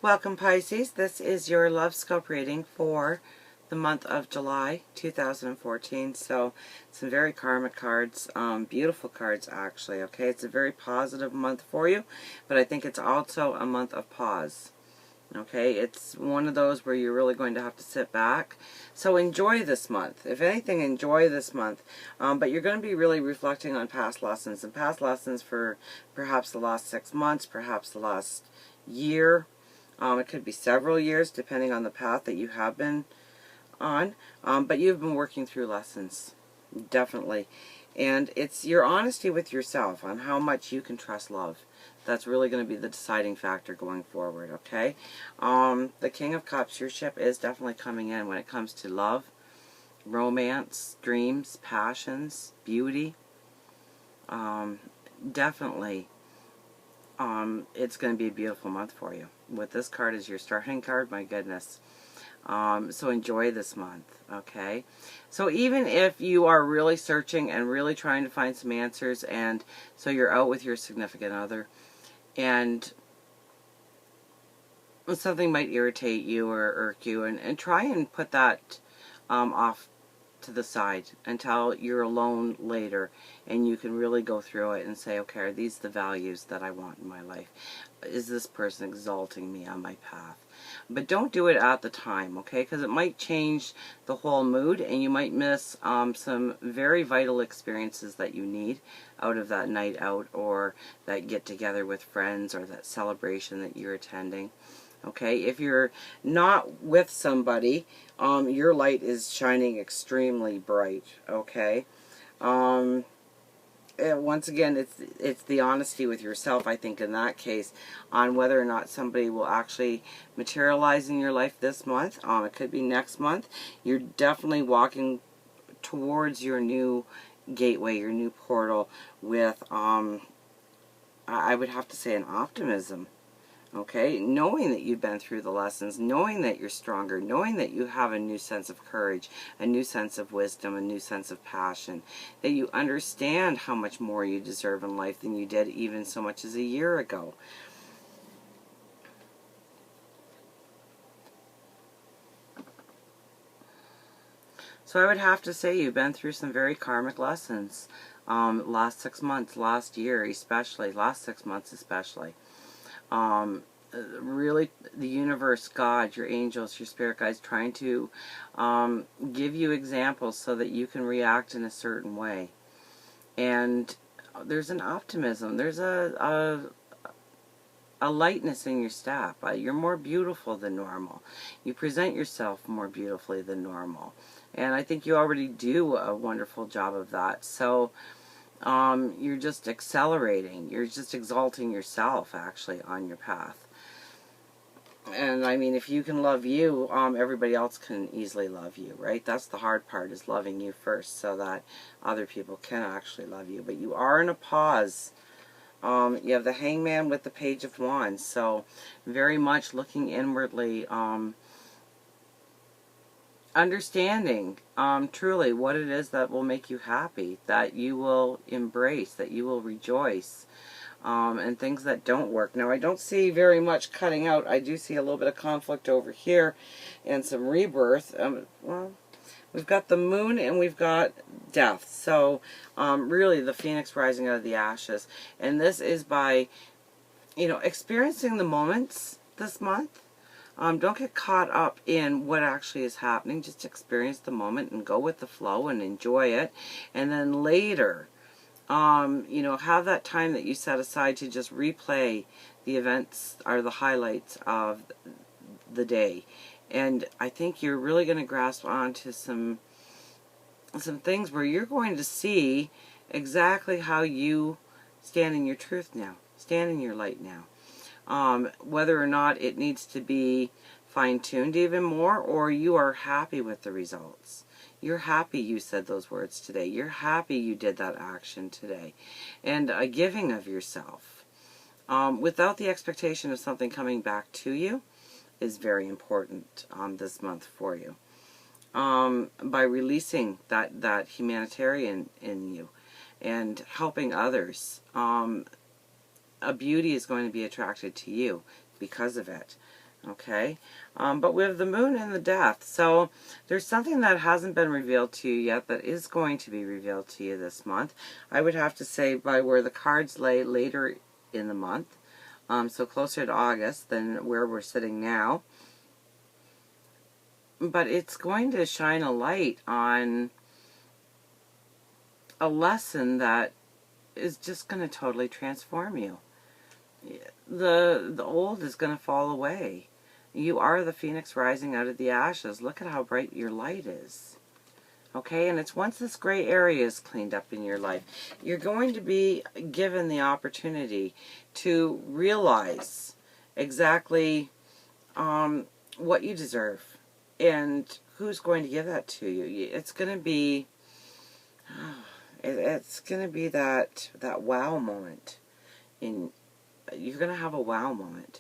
Welcome, Pisces. This is your love scope reading for the month of July 2014. So some very karmic cards, beautiful cards actually, okay? It's a very positive month for you, but I think it's also a month of pause. Okay, it's one of those where you're really going to have to sit back. So enjoy this month. If anything, enjoy this month. But you're going to be really reflecting on past lessons. And past lessons for perhaps the last 6 months, perhaps the last year. It could be several years, depending on the path that you have been on. But you've been working through lessons, definitely. And it's your honesty with yourself on how much you can trust love. That's really going to be the deciding factor going forward, okay? The King of Cups, your ship is definitely coming in when it comes to love, romance, dreams, passions, beauty. Definitely, it's going to be a beautiful month for you. With this card as your starting card, my goodness. So enjoy this month, okay? So even if you are really searching and really trying to find some answers, and so you're out with your significant other, and something might irritate you or irk you, and try and put that off to the side until you're alone later and you can really go through it and say, okay, are these the values that I want in my life? Is this person exalting me on my path? But don't do it at the time, okay? Because it might change the whole mood and you might miss some very vital experiences that you need out of that night out or that get together with friends or that celebration that you're attending. Okay, if you're not with somebody, your light is shining extremely bright, okay? Once again, it's the honesty with yourself, I think, in that case, on whether or not somebody will actually materialize in your life this month. It could be next month. You're definitely walking towards your new gateway, your new portal with, I would have to say, an optimism. Okay, knowing that you've been through the lessons, knowing that you're stronger, knowing that you have a new sense of courage, a new sense of wisdom, a new sense of passion, that you understand how much more you deserve in life than you did even so much as a year ago. So I would have to say you've been through some very karmic lessons. Last 6 months, last year especially, last 6 months especially. Really, the universe, God, your angels, your spirit guides, trying to give you examples so that you can react in a certain way. And there's an optimism. There's a lightness in your step. You're more beautiful than normal. You present yourself more beautifully than normal. And I think you already do a wonderful job of that. So you're just accelerating. You're just exalting yourself, actually, on your path. And I mean, if you can love you, everybody else can easily love you, right? That's the hard part, is loving you first so that other people can actually love you. But you are in a pause. You have the Hangman with the Page of Wands. So very much looking inwardly, understanding truly what it is that will make you happy, that you will embrace, that you will rejoice. And things that don't work. Now, I don't see very much cutting out. I do see a little bit of conflict over here and some rebirth. Well, we've got the moon and we've got death. So, really, the phoenix rising out of the ashes. And this is by, experiencing the moments this month. Don't get caught up in what actually is happening. Just experience the moment and go with the flow and enjoy it. And then later, have that time that you set aside to just replay the events or the highlights of the day. And I think you're really going to grasp onto some things where you're going to see exactly how you stand in your truth now, stand in your light now. Whether or not it needs to be fine-tuned even more, or you are happy with the results. You're happy you said those words today. You're happy you did that action today. And a giving of yourself without the expectation of something coming back to you is very important this month for you. By releasing that humanitarian in you and helping others, a beauty is going to be attracted to you because of it. Okay, but we have the moon and the death. So there's something that hasn't been revealed to you yet that is going to be revealed to you this month. I would have to say by where the cards lay later in the month. So closer to August than where we're sitting now. But it's going to shine a light on a lesson that is just going to totally transform you. The old is going to fall away. You are the phoenix rising out of the ashes. Look at how bright your light is. Okay, and it's once this gray area is cleaned up in your life, you're going to be given the opportunity to realize exactly what you deserve and who's going to give that to you. It's going to be, it's going to be that wow moment. You're going to have a wow moment.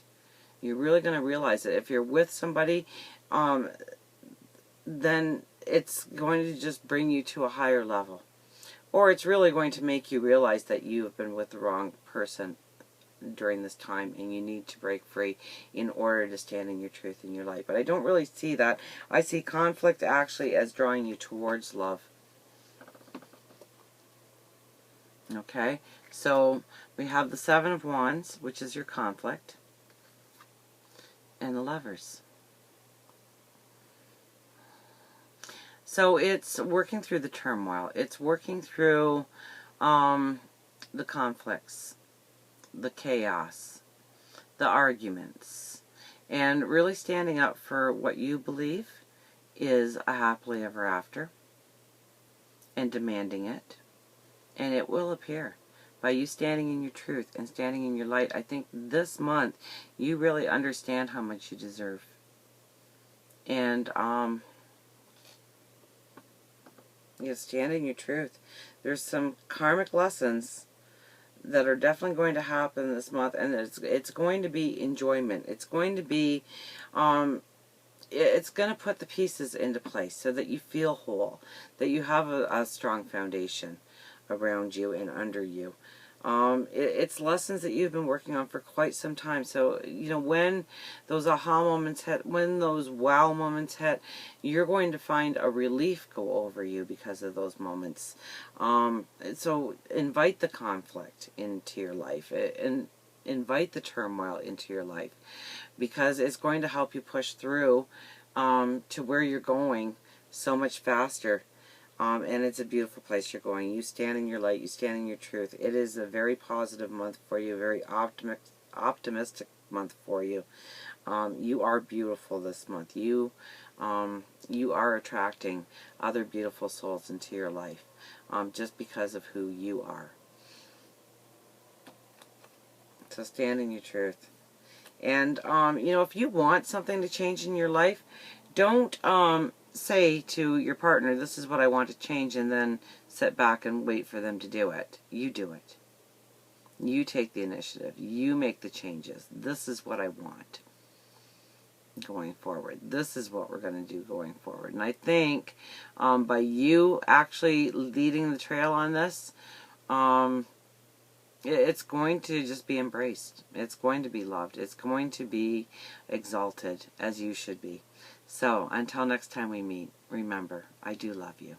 You're really going to realize that if you're with somebody, then it's going to just bring you to a higher level. Or it's really going to make you realize that you have been with the wrong person during this time and you need to break free in order to stand in your truth in your life. But I don't really see that. I see conflict actually as drawing you towards love. Okay, so we have the Seven of Wands, which is your conflict, and the Lovers. So it's working through the turmoil. It's working through the conflicts, the chaos, the arguments, and really standing up for what you believe is a happily ever after and demanding it. And it will appear. By you standing in your truth and standing in your light, I think this month you really understand how much you deserve. And you stand in your truth. There's some karmic lessons that are definitely going to happen this month, and it's going to be enjoyment. It's going to be it's going to put the pieces into place so that you feel whole, that you have a strong foundation around you and under you. It's lessons that you've been working on for quite some time. So, you know, when those aha moments hit, when those wow moments hit, you're going to find a relief go over you because of those moments. So invite the conflict into your life and invite the turmoil into your life, because it's going to help you push through to where you're going so much faster. And it's a beautiful place you're going. You stand in your light. You stand in your truth. It is a very positive month for you, a very optimistic month for you. You are beautiful this month. You are attracting other beautiful souls into your life just because of who you are. So stand in your truth. And, you know, if you want something to change in your life, don't say to your partner, this is what I want to change, and then sit back and wait for them to do it. You do it. You take the initiative. You make the changes. This is what I want going forward. This is what we're going to do going forward. And I think by you actually leading the trail on this, it's going to just be embraced. It's going to be loved. It's going to be exalted as you should be. So, until next time we meet, remember, I do love you.